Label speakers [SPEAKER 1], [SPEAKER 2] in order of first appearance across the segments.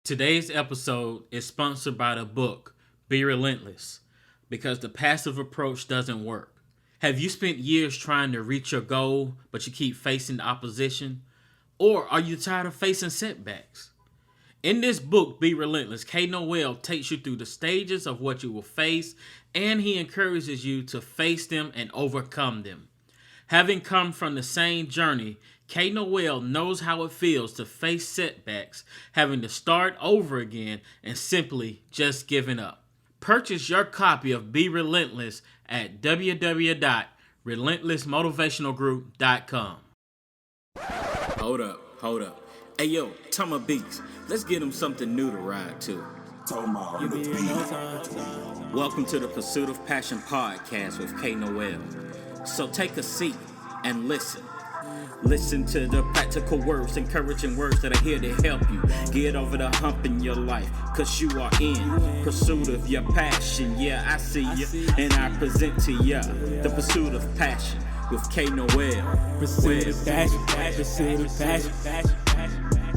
[SPEAKER 1] Today's episode is sponsored by the book Be Relentless because the passive approach doesn't work. Have you spent years trying to reach your goal, but you keep facing opposition? Or are you tired of facing setbacks? In this book, Be Relentless, Noel takes you through the stages of what you will face, and he encourages you to face them and overcome them. Having come from the same journey, Noel knows how it feels to face setbacks, having to start over again, and simply just giving up. Purchase your copy of Be Relentless at www.relentlessmotivationalgroup.com. Hold up. Hey yo, Tama Beats, let's get him something new to ride to. Welcome to the Pursuit of Passion podcast with Noel. So take a seat and listen. Listen to the practical words, encouraging words that are here to help you get over the hump in your life, cause you are in pursuit of your passion. Yeah, I see you, and I present to ya the Pursuit of Passion with Noel.
[SPEAKER 2] Pursuit of passion, pursuit of passion.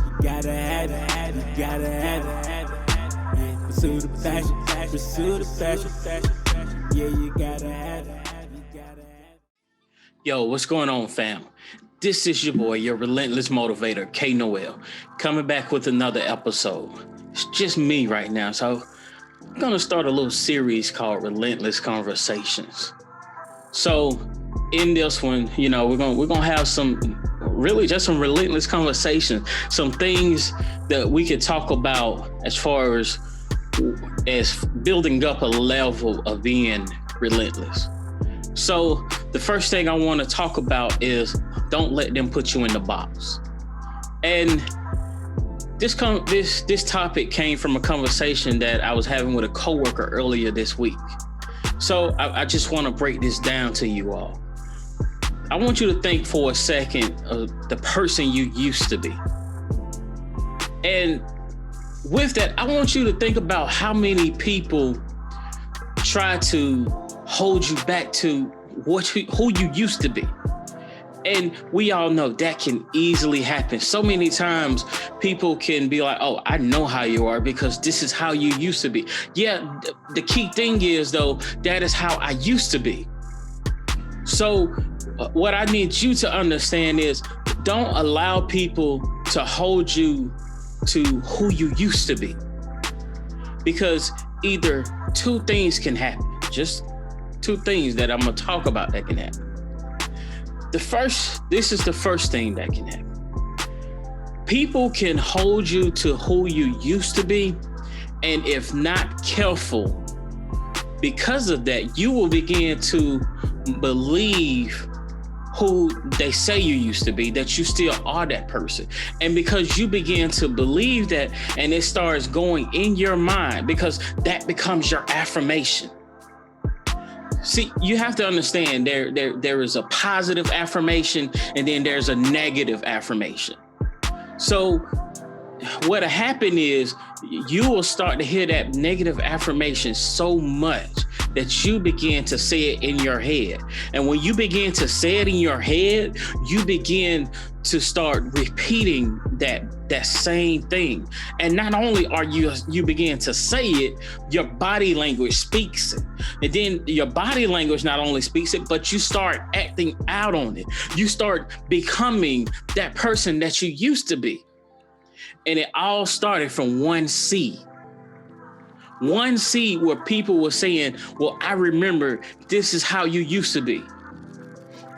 [SPEAKER 2] You gotta have it, you gotta have it. Pursuit of passion, pursuit of passion. Yeah, you gotta have it.
[SPEAKER 1] Yo, what's going on, fam? This is your boy, your relentless motivator, Noel, coming back with another episode. It's just me right now, so I'm gonna start a little series called Relentless Conversations. So in this one, we're gonna have some relentless conversations, some things that we could talk about as far as building up a level of being relentless. So the first thing I want to talk about is don't let them put you in the box. And this topic came from a conversation that I was having with a coworker earlier this week. So I just want to break this down to you all. I want you to think for a second of the person you used to be. And with that, I want you to think about how many people try to hold you back to who you used to be. And we all know that can easily happen. So many times people can be like, oh, I know how you are because this is how you used to be. Yeah, the key thing is, though, that is how I used to be. So what I need you to understand is don't allow people to hold you to who you used to be. Because either two things can happen. Just two things that I'm going to talk about that can happen. This is the first thing that can happen. People can hold you to who you used to be, and if not careful, because of that, you will begin to believe who they say you used to be, that you still are that person. And because you begin to believe that, and it starts going in your mind, because that becomes your affirmation. See, you have to understand there is a positive affirmation and then there's a negative affirmation. So what'll happen is you will start to hear that negative affirmation so much that you begin to say it in your head. And when you begin to say it in your head, you begin to start repeating that same thing. And not only are you begin to say it, your body language speaks it. And then your body language not only speaks it, but you start acting out on it. You start becoming that person that you used to be. And it all started from one seed. One seed where people were saying, well, I remember this is how you used to be.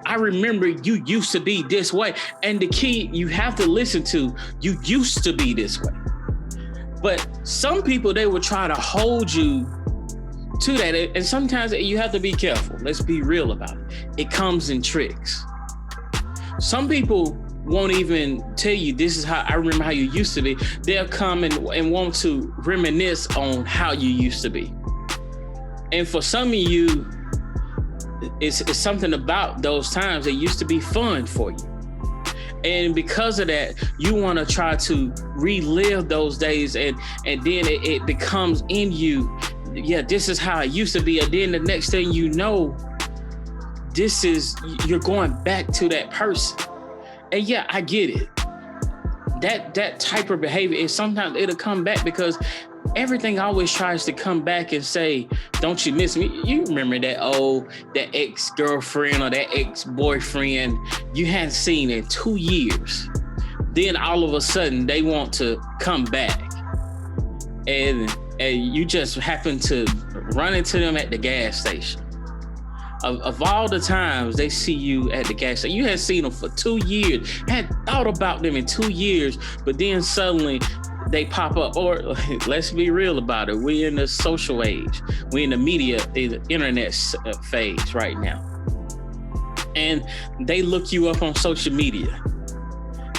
[SPEAKER 1] I remember you used to be this way. And the key you have to listen to, you used to be this way. But some people, they will try to hold you to that. And sometimes you have to be careful. Let's be real about it. It comes in tricks. Some people won't even tell you this is how I remember how you used to be. They'll come and want to reminisce on how you used to be. And for some of you, it's something about those times that used to be fun for you. And because of that, you want to try to relive those days, and then it becomes in you. Yeah, this is how I used to be. And then the next thing you know, you're going back to that person. And yeah, I get it. that type of behavior is sometimes it'll come back because everything always tries to come back and say, don't you miss me? You remember that ex-girlfriend or that ex-boyfriend you hadn't seen in 2 years. Then all of a sudden they want to come back. And you just happen to run into them at the gas station. Of all the times they see you at the gas station, you had seen them for 2 years, had thought about them in 2 years, but then suddenly they pop up. Or let's be real about it. We're in the social age. We're in the media, the internet phase right now. And they look you up on social media.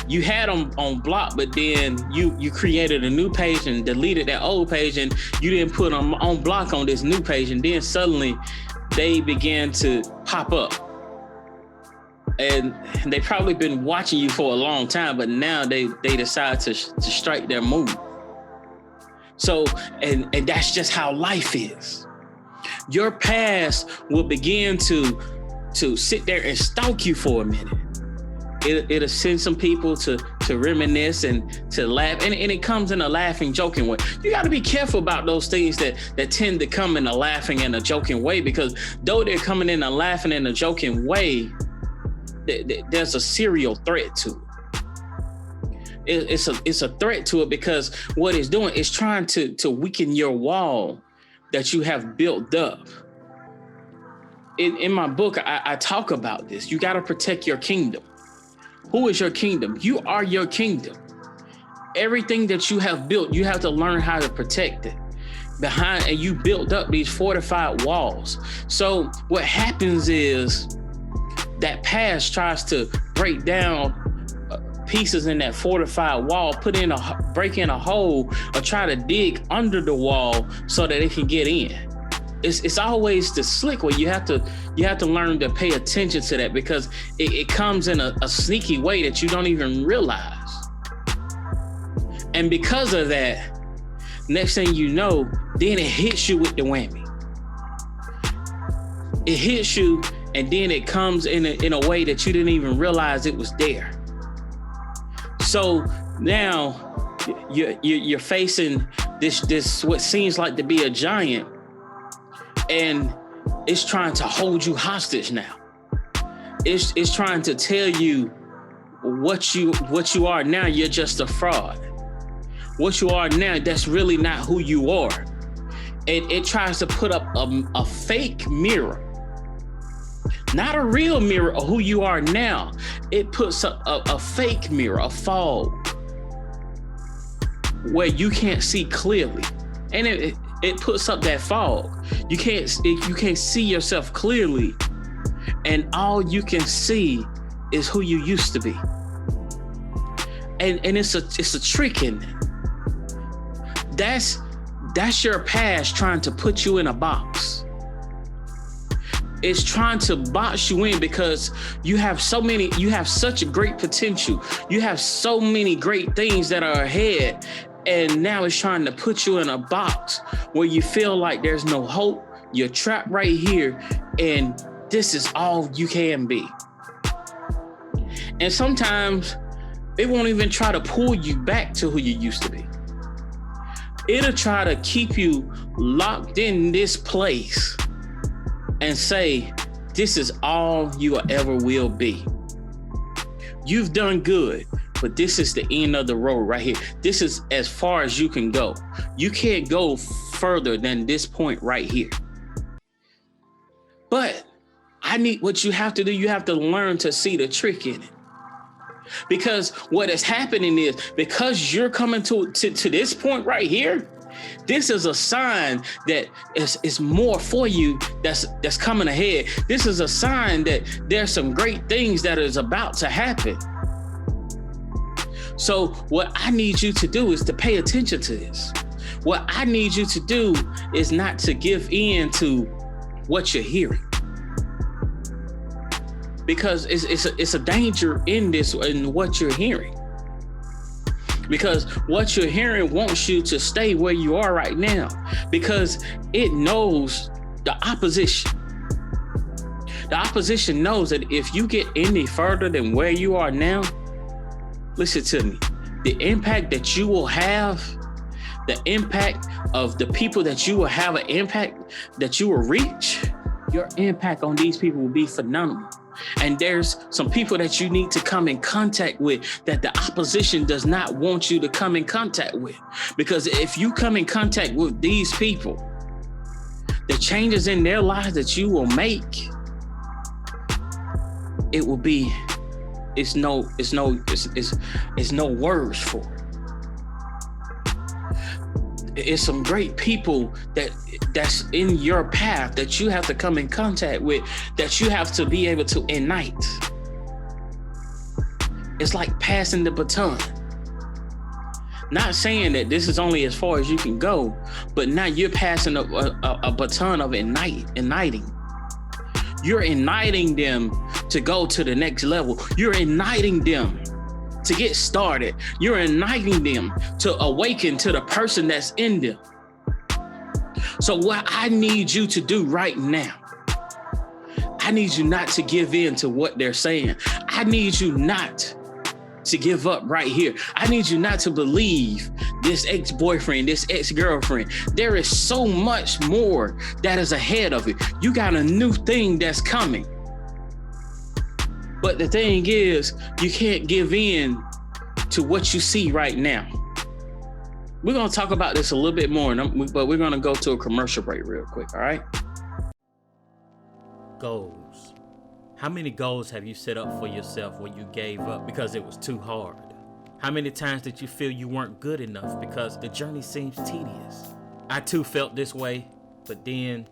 [SPEAKER 1] You had them on block, but then you created a new page and deleted that old page, and you didn't put them on block on this new page. And then suddenly they began to pop up. And they probably been watching you for a long time, but now they decide to strike their move. So, and that's just how life is. Your past will begin to sit there and stalk you for a minute. It'll send some people to reminisce and to laugh. And it comes in a laughing, joking way. You got to be careful about those things that tend to come in a laughing and a joking way, because though they're coming in a laughing and a joking way, there's a serial threat to it. It's a threat to it, because what it's doing is trying to weaken your wall that you have built up. In my book, I talk about this. You got to protect your kingdom. Who is your kingdom? You are your kingdom. Everything that you have built, you have to learn how to protect it. And you built up these fortified walls. So what happens is that past tries to break down pieces in that fortified wall, break in a hole, or try to dig under the wall so that it can get in. It's always the slick way. You have to learn to pay attention to that, because it comes in a sneaky way that you don't even realize. And because of that, next thing you know, then it hits you with the whammy. It hits you, and then it comes in a way that you didn't even realize it was there. So now you're facing this what seems like to be a giant, and it's trying to hold you hostage now. It's trying to tell you what you are now. You're just a fraud. What you are now, that's really not who you are. It tries to put up a fake mirror, not a real mirror of who you are now. It puts up a fake mirror, a fog, where you can't see clearly. And it puts up that fog. You can't see yourself clearly, and all you can see is who you used to be. And it's a trick in it. That's your past trying to put you in a box. It's trying to box you in because you have such a great potential. You have so many great things that are ahead. And now it's trying to put you in a box where you feel like there's no hope. You're trapped right here, and this is all you can be. And sometimes it won't even try to pull you back to who you used to be. It'll try to keep you locked in this place and say, this is all you ever will be. You've done good, but this is the end of the road right here. This is as far as you can go. You can't go further than this point right here. But what you have to do, you have to learn to see the trick in it. Because what is happening is, because you're coming to this point right here, this is a sign that is more for you that's coming ahead. This is a sign that there's some great things that is about to happen. So what I need you to do is to pay attention to this. What I need you to do is not to give in to what you're hearing. Because it's a danger in this, in what you're hearing. Because what you're hearing wants you to stay where you are right now, because it knows the opposition. The opposition knows that if you get any further than where you are now, listen to me, the impact that you will have, the impact of the people that you will have, an impact that you will reach, your impact on these people will be phenomenal. And there's some people that you need to come in contact with that the opposition does not want you to come in contact with. Because if you come in contact with these people, the changes in their lives that you will make, it will be, it's no words for it. It's some great people that's in your path that you have to come in contact with, that you have to be able to ignite. It's like passing the baton. Not saying that this is only as far as you can go, but now you're passing a baton of igniting. You're igniting them to go to the next level. You're igniting them to get started. You're igniting them to awaken to the person that's in them. So what I need you to do right now, I need you not to give in to what they're saying. I need you not to give up right here. I need you not to believe this ex-boyfriend, this ex-girlfriend. There is so much more that is ahead of it. You got a new thing that's coming. But the thing is, you can't give in to what you see right now. We're going to talk about this a little bit more, but we're going to go to a commercial break real quick, all right?
[SPEAKER 3] Goals. How many goals have you set up for yourself when you gave up because it was too hard? How many times did you feel you weren't good enough because the journey seems tedious? I too felt this way, but then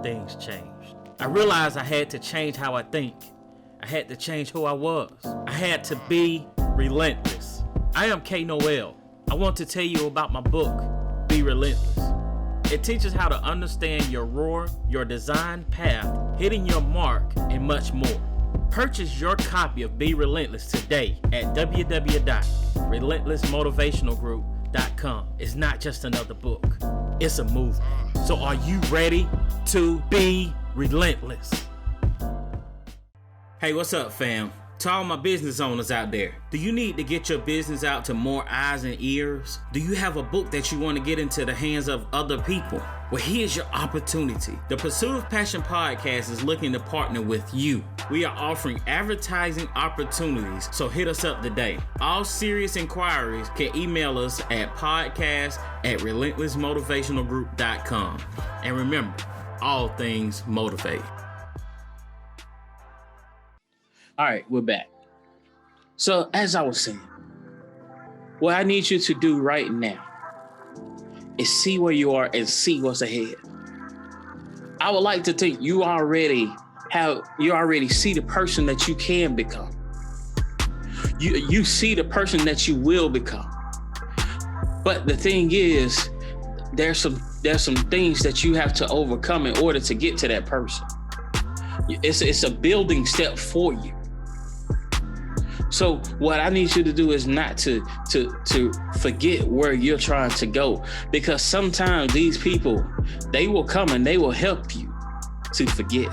[SPEAKER 3] things changed. I realized I had to change how I think. I had to change who I was. I had to be relentless. I am Noel. I want to tell you about my book, Be Relentless. It teaches how to understand your roar, your design path, hitting your mark, and much more. Purchase your copy of Be Relentless today at www.relentlessmotivationalgroup.com. It's not just another book. It's a movement. So are you ready to be relentless? Hey, what's up, fam? To all my business owners out there, do you need to get your business out to more eyes and ears? Do you have a book that you want to get into the hands of other people? Well, here's your opportunity. The Pursuit of Passion podcast is looking to partner with you. We are offering advertising opportunities, so hit us up today. All serious inquiries can email us at podcast@relentlessmotivationalgroup.com. And remember, all things motivate.
[SPEAKER 1] All right, we're back. So as I was saying, what I need you to do right now is see where you are and see what's ahead. I would like to think you already see the person that you can become. You see the person that you will become. But the thing is, there's some things that you have to overcome in order to get to that person. It's a building step for you. So what I need you to do is not to forget where you're trying to go, because sometimes these people, they will come and they will help you to forget.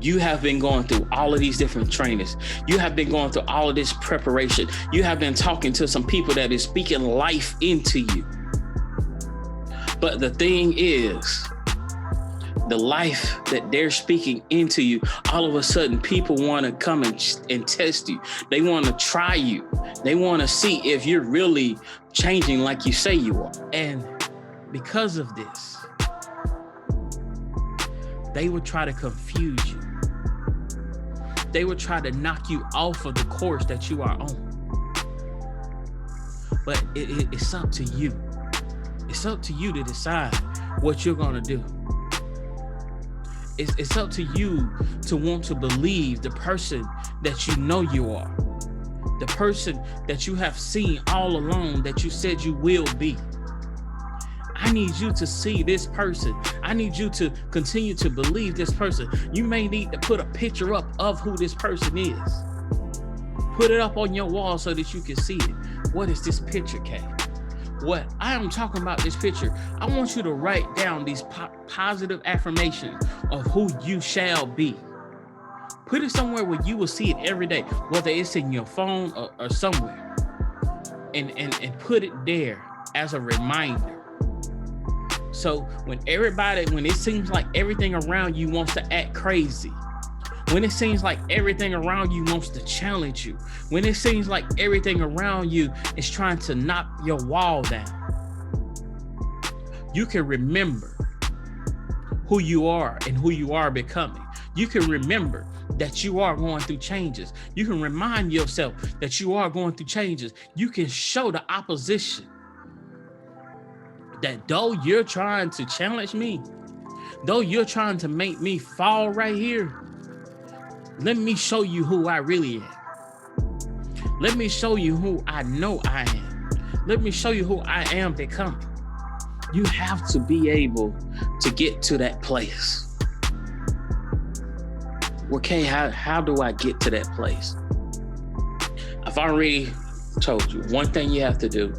[SPEAKER 1] You have been going through all of these different trainings. You have been going through all of this preparation. You have been talking to some people that is speaking life into you. But the thing is, the life that they're speaking into you, all of a sudden people want to come and test you. They want to try you. They want to see if you're really changing like you say you are. And because of this, they would try to confuse you. They would try to knock you off of the course that you are on. But it's up to you. It's up to you to decide what you're going to do. It's up to you to want to believe the person that you know you are, the person that you have seen all along that you said you will be. I need you to see this person. I need you to continue to believe this person. You may need to put a picture up of who this person is. Put it up on your wall so that you can see it. What is this picture, Kay? What I am talking about this picture, I want you to write down these positive affirmations of who you shall be. Put it somewhere where you will see it every day, whether it's in your phone or somewhere. And put it there as a reminder. So when it seems like everything around you wants to act crazy, when it seems like everything around you wants to challenge you, when it seems like everything around you is trying to knock your wall down, you can remember who you are and who you are becoming. You can remember that you are going through changes. You can remind yourself that you are going through changes. You can show the opposition that though you're trying to challenge me, though you're trying to make me fall right here, let me show you who I really am. Let me show you who I know I am. Let me show you who I am becoming. You have to be able to get to that place. Okay, how do I get to that place? I've already told you, one thing you have to do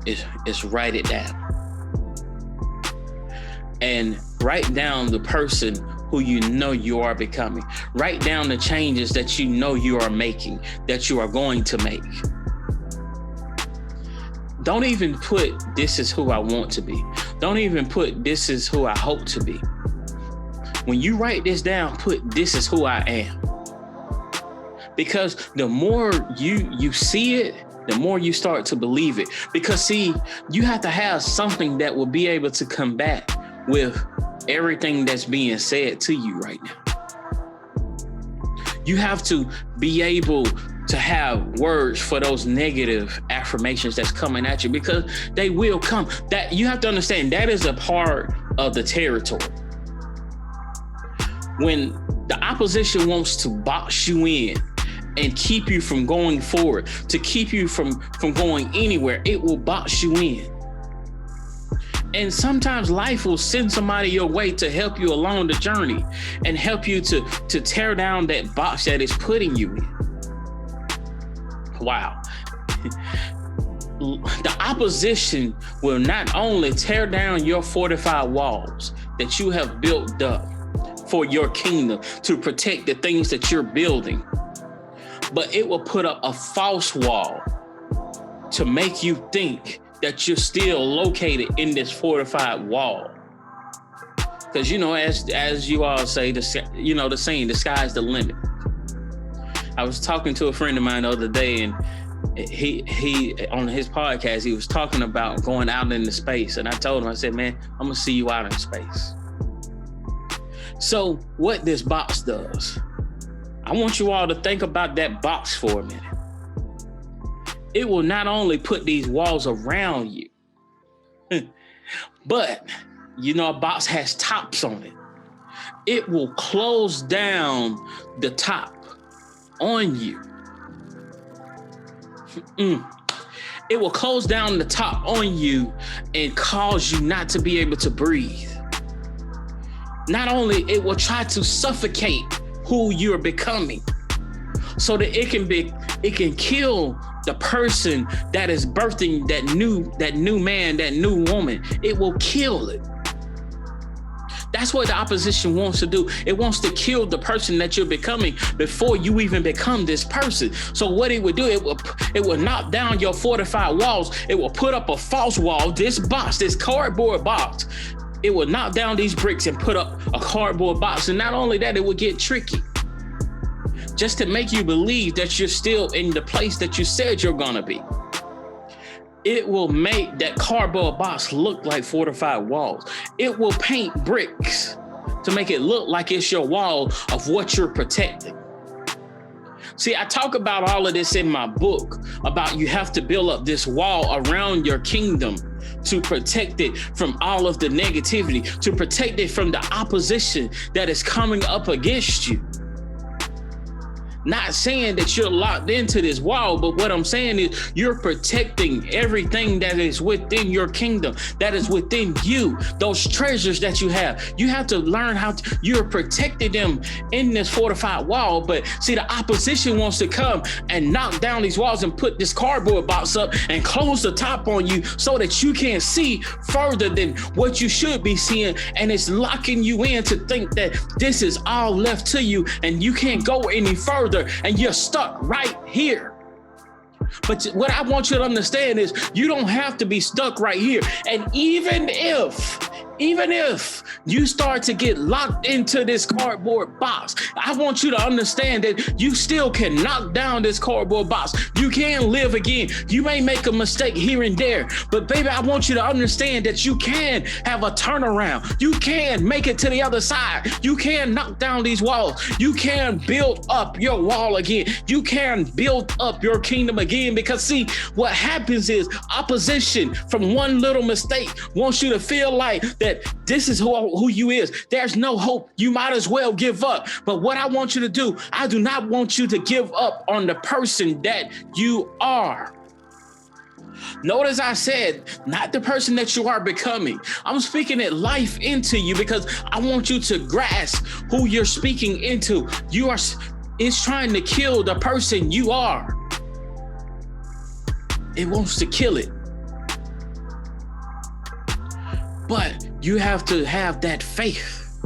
[SPEAKER 1] is write it down. And write down the person who you know you are becoming. Write down the changes that you know you are making, that you are going to make. Don't even put, this is who I want to be. Don't even put, this is who I hope to be. When you write this down, put, this is who I am. Because the more you see it, the more you start to believe it. Because see, you have to have something that will be able to combat with everything that's being said to you right now. You have to be able to have words for those negative affirmations that's coming at you, because they will come. That you have to understand, that is a part of the territory. When the opposition wants to box you in and keep you from going forward, to keep you from going anywhere, it will box you in. And sometimes life will send somebody your way to help you along the journey and help you to tear down that box that is putting you in. Wow. The opposition will not only tear down your fortified walls that you have built up for your kingdom to protect the things that you're building, but it will put up a false wall to make you think that you're still located in this fortified wall. Because, you know, as you all say, the saying, the sky's the limit. I was talking to a friend of mine the other day, and he on his podcast, he was talking about going out into space. And I told him, I said, man, I'm gonna see you out in space. So what this box does, I want you all to think about that box for a minute. It will not only put these walls around you, but you know, a box has tops on it. It will close down the top on you. It will close down the top on you and cause you not to be able to breathe. Not only it will try to suffocate who you're becoming, so that it can kill the person that is birthing that new man, that new woman. It will kill it. That's what the opposition wants to do. It wants to kill the person that you're becoming before you even become this person. So what it would do, it will knock down your fortified walls. It will put up a false wall, this box, this cardboard box. It will knock down these bricks and put up a cardboard box. And not only that, it will get tricky, just to make you believe that you're still in the place that you said you're gonna be. It will make that cardboard box look like fortified walls. It will paint bricks to make it look like it's your wall of what you're protecting. See, I talk about all of this in my book, about you have to build up this wall around your kingdom to protect it from all of the negativity, to protect it from the opposition that is coming up against you. Not saying that you're locked into this wall, but what I'm saying is you're protecting everything that is within your kingdom, that is within you, those treasures that you have. You have to learn you're protecting them in this fortified wall. But see, the opposition wants to come and knock down these walls and put this cardboard box up and close the top on you so that you can't see further than what you should be seeing. And it's locking you in to think that this is all left to you and you can't go any further and you're stuck right here. But what I want you to understand is you don't have to be stuck right here. And even if you start to get locked into this cardboard box, I want you to understand that you still can knock down this cardboard box. You can live again. You may make a mistake here and there, but baby, I want you to understand that you can have a turnaround. You can make it to the other side. You can knock down these walls. You can build up your wall again. You can build up your kingdom again, because see, what happens is opposition from one little mistake wants you to feel like that this is who you is. There's no hope. You might as well give up. But what I want you to do, I do not want you to give up on the person that you are. Notice I said, not the person that you are becoming. I'm speaking it life into you because I want you to grasp who you're speaking into. It's trying to kill the person you are. It wants to kill it. But you have to have that faith.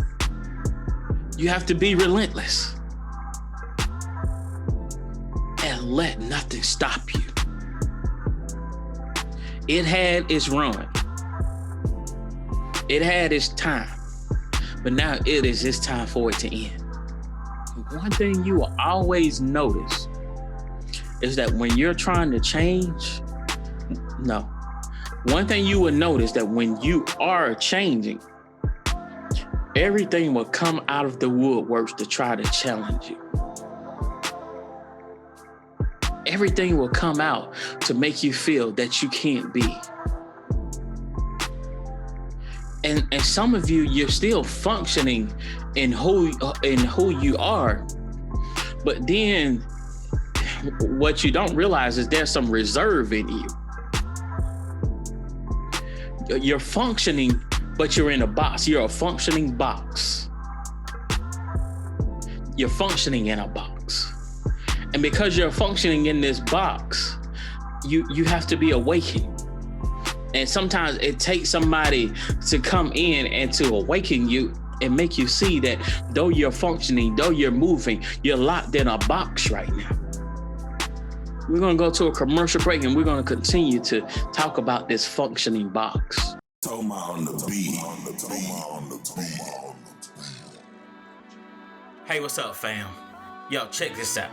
[SPEAKER 1] You have to be relentless and let nothing stop you. It had its run. It had its time, but now it's time for it to end. One thing you will always notice is that when you're trying to change, one thing you will notice that when you are changing, everything will come out of the woodworks to try to challenge you. Everything will come out to make you feel that you can't be. And some of you're still functioning in who you are, but then what you don't realize is there's some reserve in you. You're functioning, but you're in a box. You're a functioning box. You're functioning in a box. And because you're functioning in this box, you have to be awakened. And sometimes it takes somebody to come in and to awaken you and make you see that though you're functioning, though you're moving, you're locked in a box right now. We're going to go to a commercial break and we're going to continue to talk about this functioning box.
[SPEAKER 3] Hey, what's up, fam? Yo, check this out.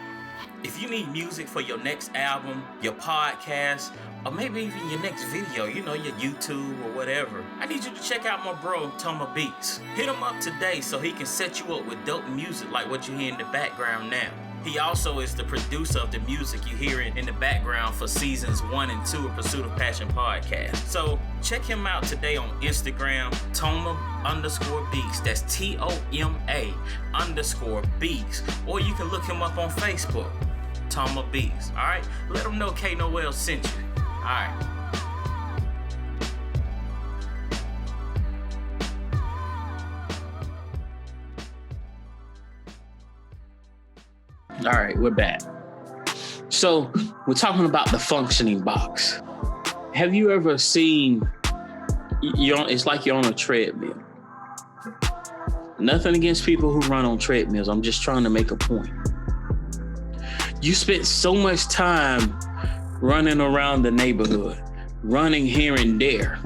[SPEAKER 3] If you need music for your next album, your podcast, or maybe even your next video, your YouTube or whatever, I need you to check out my bro, Toma Beats. Hit him up today so he can set you up with dope music like what you hear in the background now. He also is the producer of the music you hear in the background for seasons 1 and 2 of Pursuit of Passion podcast. So check him out today on Instagram, Toma_Beats. That's TOMA_Beats. Or you can look him up on Facebook, Toma Beats. All right, let him know K Noel sent you. All right.
[SPEAKER 1] All right, we're back. So we're talking about the functioning box. Have you ever seen, it's like you're on a treadmill. Nothing against people who run on treadmills. I'm just trying to make a point. You spent so much time running around the neighborhood, running here and there.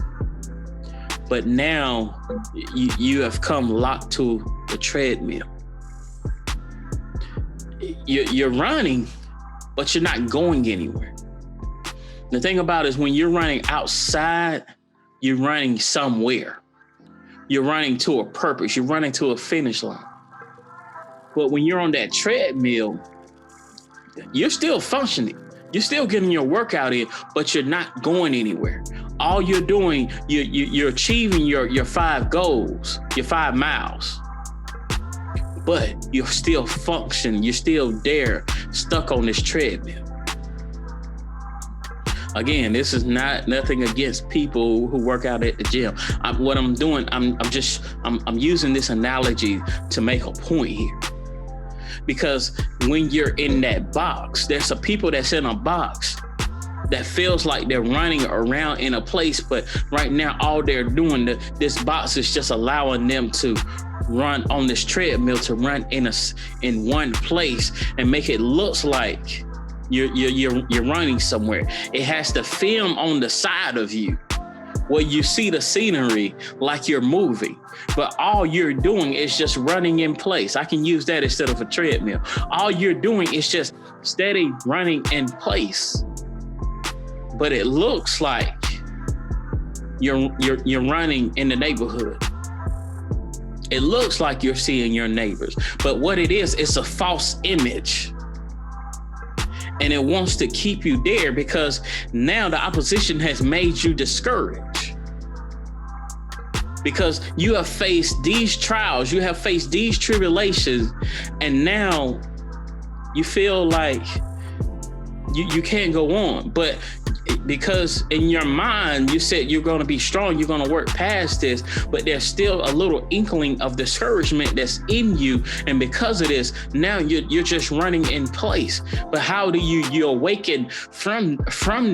[SPEAKER 1] But now you have come locked to the treadmill. You're running, but you're not going anywhere. The thing about it is when you're running outside, you're running somewhere. You're running to a purpose. You're running to a finish line. But when you're on that treadmill, you're still functioning. You're still getting your workout in, but you're not going anywhere. All you're doing, you're achieving your 5 goals, your 5 miles. but you're still functioning. You're still there, stuck on this treadmill. Again, this is nothing against people who work out at the gym. What I'm doing, I'm using this analogy to make a point here. Because when you're in that box, there's some people that's in a box that feels like they're running around in a place, but right now all they're doing, this box is just allowing them to run on this treadmill, to run in one place and make it look like you're running somewhere. It has the film on the side of you where you see the scenery like you're moving, but all you're doing is just running in place. I can use that instead of a treadmill. All you're doing is just steady running in place, but it looks like you're running in the neighborhood. It looks like you're seeing your neighbors, but what it is, it's a false image. And it wants to keep you there because now the opposition has made you discouraged. Because you have faced these trials, you have faced these tribulations, and now you feel like you can't go on. But because in your mind, you said you're going to be strong, you're going to work past this, but there's still a little inkling of discouragement that's in you. And because of this, now you're just running in place. But how do you awaken from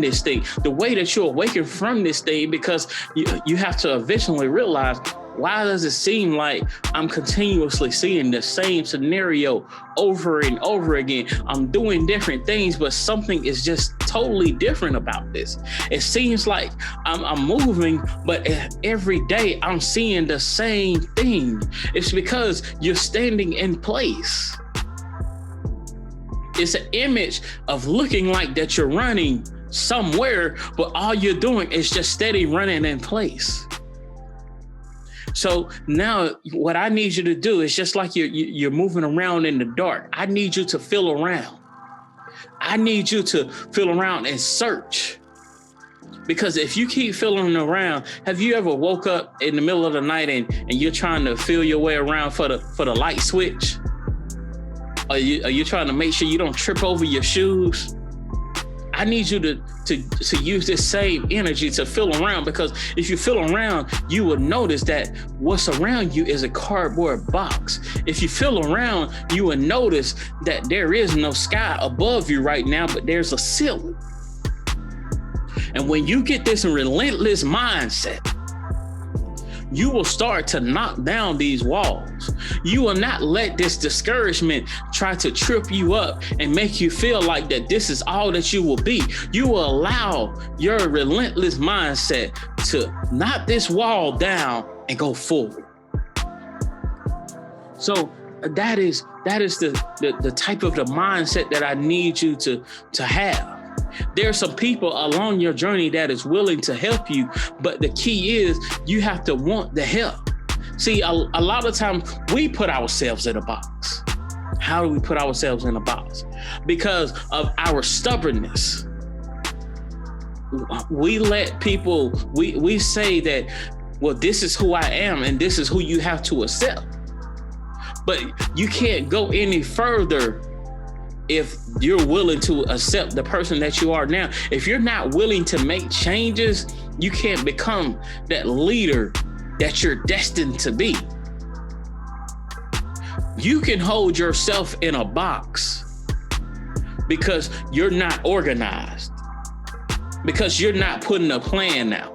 [SPEAKER 1] this thing? The way that you awaken from this thing, because you have to eventually realize, why does it seem like I'm continuously seeing the same scenario over and over again? I'm doing different things, but something is just totally different about this. It seems like I'm moving, but every day I'm seeing the same thing. It's because you're standing in place. It's an image of looking like that you're running somewhere, but all you're doing is just steady running in place. So now what I need you to do is just like you're moving around in the dark. I need you to feel around. I need you to feel around and search. Because if you keep feeling around, have you ever woke up in the middle of the night and you're trying to feel your way around for the light switch? Are you trying to make sure you don't trip over your shoes? I need you to use this same energy to feel around, because if you feel around, you will notice that what's around you is a cardboard box. If you feel around, you will notice that there is no sky above you right now, but there's a ceiling. And when you get this relentless mindset, you will start to knock down these walls. You will not let this discouragement try to trip you up and make you feel like that this is all that you will be. You will allow your relentless mindset to knock this wall down and go forward. So that is the type of the mindset that I need you to have. There are some people along your journey that is willing to help you, but the key is you have to want the help. See, a lot of times we put ourselves in a box. How do we put ourselves in a box? Because of our stubbornness. We let people, we say that, well, this is who I am and this is who you have to accept. But you can't go any further if you're willing to accept the person that you are now. If you're not willing to make changes, you can't become that leader that you're destined to be. You can hold yourself in a box because you're not organized, because you're not putting a plan out.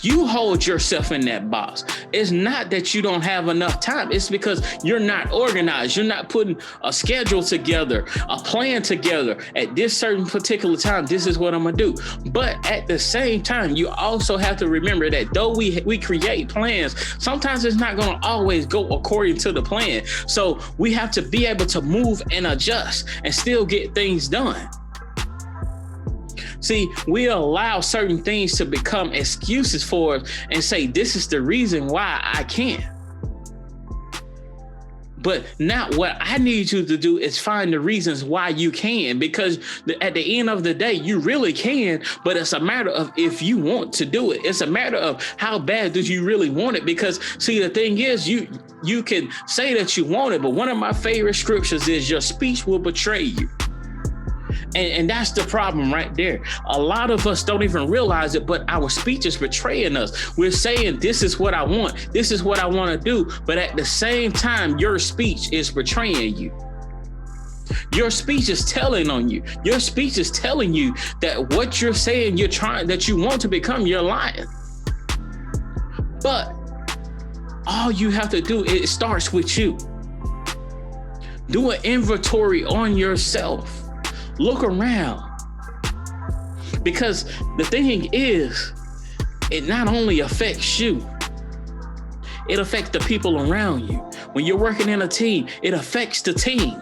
[SPEAKER 1] You hold yourself in that box. It's not that you don't have enough time. It's because you're not organized. You're not putting a schedule together, a plan together. At this certain particular time, this is what I'm going to do. But at the same time, you also have to remember that though we create plans, sometimes it's not going to always go according to the plan. So we have to be able to move and adjust and still get things done. See, we allow certain things to become excuses for us and say, this is the reason why I can't. But now what I need you to do is find the reasons why you can, because at the end of the day, you really can, but it's a matter of if you want to do it. It's a matter of how bad do you really want it? Because see, the thing is, you can say that you want it, but one of my favorite scriptures is your speech will betray you. And that's the problem right there. A lot of us don't even realize it, but our speech is betraying us. We're saying, this is what I want. This is what I want to do. But at the same time, your speech is betraying you. Your speech is telling on you. Your speech is telling you that what you're saying, that you want to become, you're lying. But all you have to do, it starts with you. Do an inventory on yourself. Look around, because the thing is, it not only affects you, it affects the people around you. When you're working in a team, it affects the team.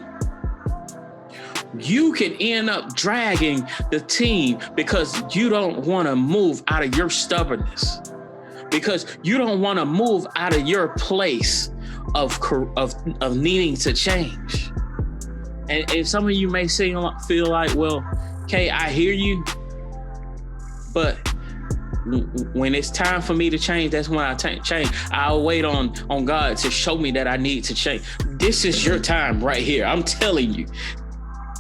[SPEAKER 1] You can end up dragging the team because you don't want to move out of your stubbornness, because you don't want to move out of your place of needing to change. And some of you may feel like, well, Kay, I hear you, but when it's time for me to change, that's when I change. I'll wait on God to show me that I need to change. This is your time right here. I'm telling you.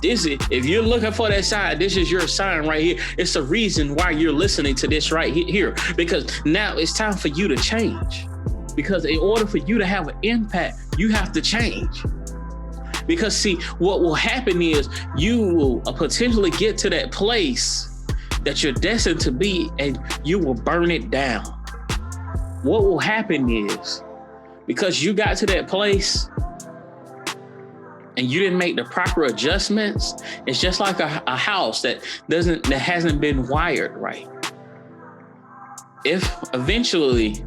[SPEAKER 1] If you're looking for that sign, this is your sign right here. It's the reason why you're listening to this right here, because now it's time for you to change. Because in order for you to have an impact, you have to change. Because see, what will happen is you will potentially get to that place that you're destined to be, and you will burn it down. What will happen is, because you got to that place and you didn't make the proper adjustments, it's just like a house that hasn't been wired right. If eventually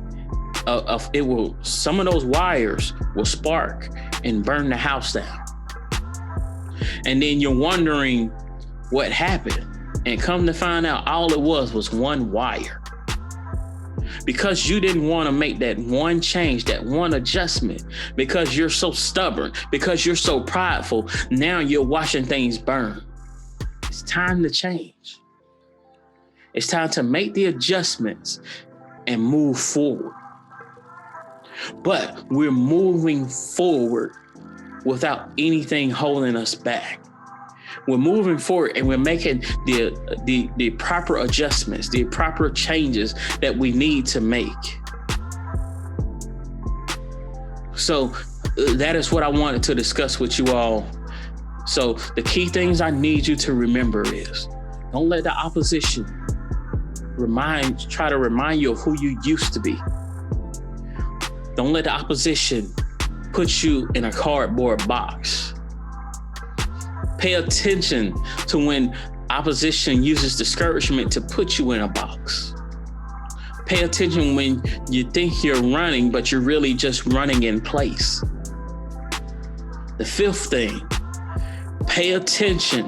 [SPEAKER 1] some of those wires will spark and burn the house down. And then you're wondering what happened. And come to find out, all it was one wire. Because you didn't want to make that one change, that one adjustment, because you're so stubborn, because you're so prideful, now you're watching things burn. It's time to change. It's time to make the adjustments and move forward. But we're moving forward without anything holding us back. We're moving forward and we're making the proper adjustments, the proper changes that we need to make. So that is what I wanted to discuss with you all. So the key things I need you to remember is, don't let the opposition try to remind you of who you used to be. Don't let the opposition put you in a cardboard box. Pay attention to when opposition uses discouragement to put you in a box. Pay attention when you think you're running, but you're really just running in place. The fifth thing, pay attention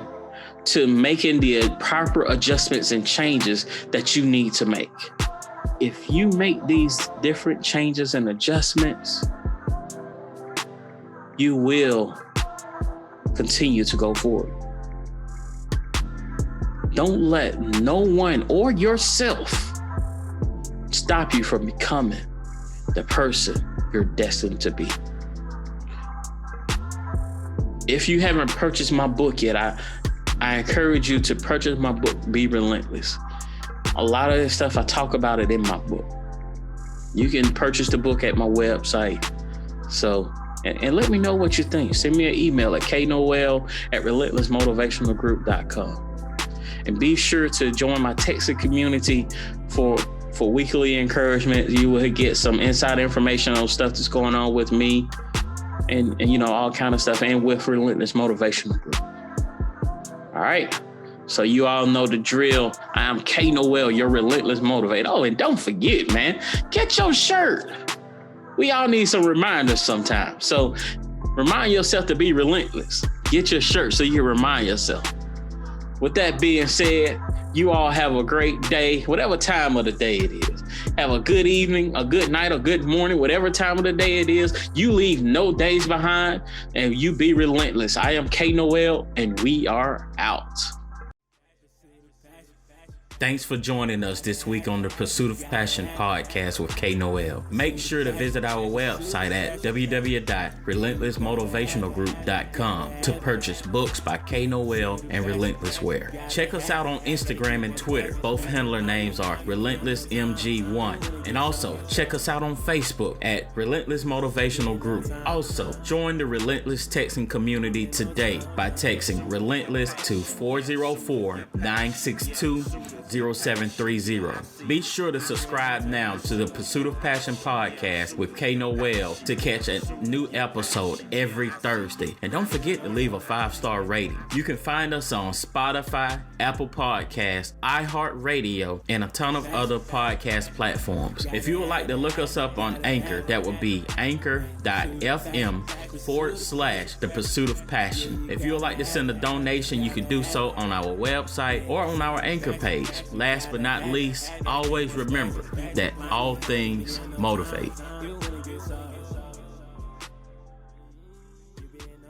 [SPEAKER 1] to making the proper adjustments and changes that you need to make. If you make these different changes and adjustments, you will continue to go forward. Don't let no one or yourself stop you from becoming the person you're destined to be. If you haven't purchased my book yet, I encourage you to purchase my book, Be Relentless. A lot of this stuff, I talk about it in my book. You can purchase the book at my website. So, and let me know what you think. Send me an email at knoel@relentlessmotivationalgroup.com. And be sure to join my texting community for weekly encouragement. You will get some inside information on stuff that's going on with me and all kind of stuff, and with Relentless Motivational Group. All right. So you all know the drill. I am K Noel, your Relentless Motivator. Oh, and don't forget, man, get your shirt. We all need some reminders sometimes. So remind yourself to be relentless. Get your shirt so you remind yourself. With that being said, You all have a great day, whatever time of the day it is. Have a good evening, a good night, a good morning, whatever time of the day it is. You leave no days behind and you be relentless. I am Noel, and we are out.
[SPEAKER 3] Thanks for joining us this week on the Pursuit of Passion podcast with Noel. Make sure to visit our website at www.relentlessmotivationalgroup.com to purchase books by Noel and Relentless Wear. Check us out on Instagram and Twitter. Both handler names are RelentlessMG1. And also, check us out on Facebook at Relentless Motivational Group. Also, join the Relentless Texting Community today by texting Relentless to 404-962-0730. Be sure to subscribe now to the Pursuit of Passion podcast with Noel to catch a new episode every Thursday. And don't forget to leave a 5-star rating. You can find us on Spotify, Apple Podcasts, iHeartRadio, and a ton of other podcast platforms. If you would like to look us up on Anchor, that would be anchor.fm/The Pursuit of Passion. If you would like to send a donation, you can do so on our website or on our Anchor page. Last but not least, always remember that all things motivate.